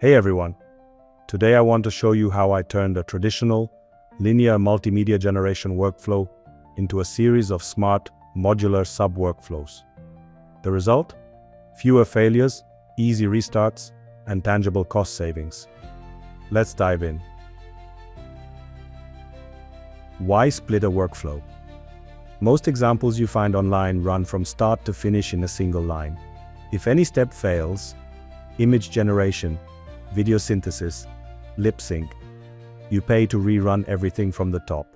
Hey everyone, today I want to show you how I turned a traditional, linear multimedia generation workflow into a series of smart, modular sub-workflows. The result? Fewer failures, easy restarts, and tangible cost savings. Let's dive in. Why split a workflow? Most examples you find online run from start to finish in a single line. If any step fails, image generation, video synthesis, lip sync, you pay to rerun everything from the top.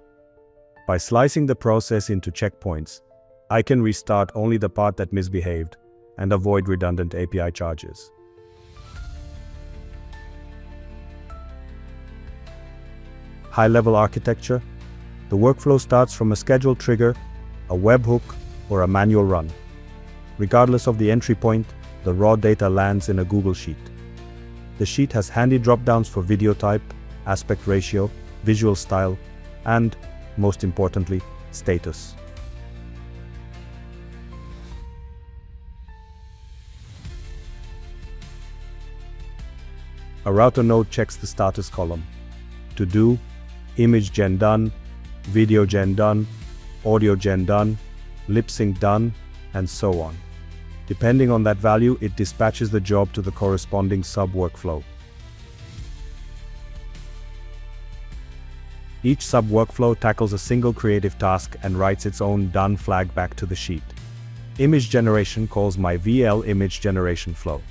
By slicing the process into checkpoints, I can restart only the part that misbehaved and avoid redundant API charges. High-level architecture. The workflow starts from a scheduled trigger, a webhook, or a manual run. Regardless of the entry point, the raw data lands in a Google Sheet. The sheet has handy drop-downs for video type, aspect ratio, visual style, and, most importantly, status. A router node checks the status column. To do, image gen done, video gen done, audio gen done, lip sync done, and so on. Depending on that value, it dispatches the job to the corresponding sub-workflow. Each sub-workflow tackles a single creative task and writes its own done flag back to the sheet. Image generation calls my VL image generation flow.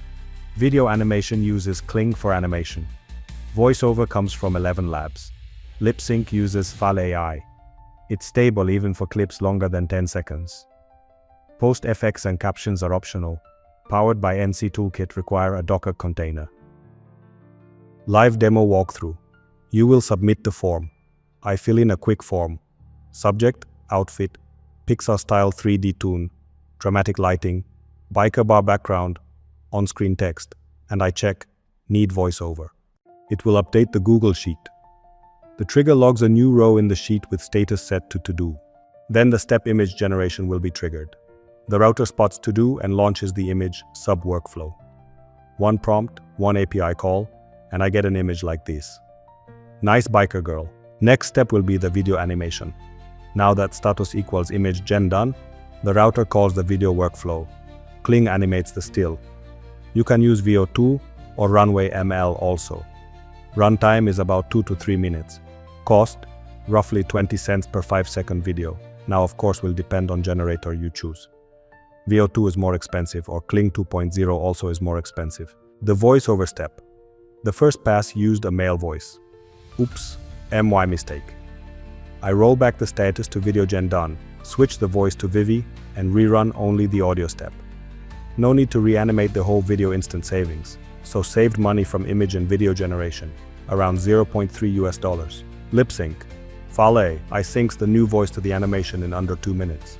Video animation uses Kling for animation. Voiceover comes from ElevenLabs. Lip sync uses Fal.AI. It's stable even for clips longer than 10 seconds. Post effects and captions are optional. Powered by n8n Toolkit require a Docker container. Live demo walkthrough. You will submit the form. I fill in a quick form. Subject, outfit, Pixar style 3D toon, dramatic lighting, biker bar background, on-screen text, and I check, need voiceover. It will update the Google Sheet. The trigger logs a new row in the sheet with status set to to-do. Then the step image generation will be triggered. The router spots to-do and launches the image sub-workflow. One prompt, one API call, and I get an image like this. Nice biker girl. Next step will be the video animation. Now that status equals image gen done, the router calls the video workflow. Kling animates the still. You can use VO2 or Runway ML also. Runtime is about 2 to 3 minutes. Cost, roughly 20 cents per 5-second video. Now of course will depend on generator you choose. VO2 is more expensive, or Kling 2.0 also is more expensive. The voiceover step. The first pass used a male voice. Oops, MY mistake. I roll back the status to video gen done, switch the voice to Vivi, and rerun only the audio step. No need to reanimate the whole video instant savings, so saved money from image and video generation, around $0.3. Lip sync. Fal.AI syncs the new voice to the animation in under 2 minutes.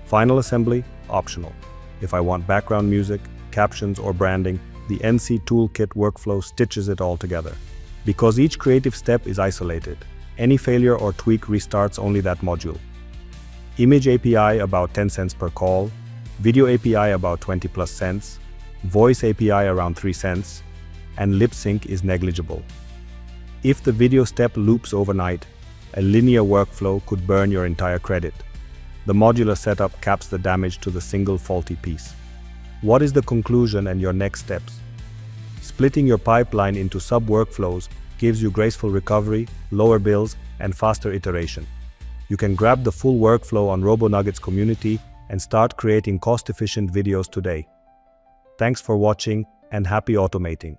Final assembly, optional. If I want background music, captions, or branding, the n8n Toolkit workflow stitches it all together. Because each creative step is isolated, any failure or tweak restarts only that module. Image API about 10 cents per call, video API about 20 plus cents, voice API around 3 cents, and lip sync is negligible. If the video step loops overnight, a linear workflow could burn your entire credit. The modular setup caps the damage to the single faulty piece. What is the conclusion and your next steps? Splitting your pipeline into sub-workflows gives you graceful recovery, lower bills, and faster iteration. You can grab the full workflow on RoboNuggets community and start creating cost-efficient videos today. Thanks for watching and happy automating.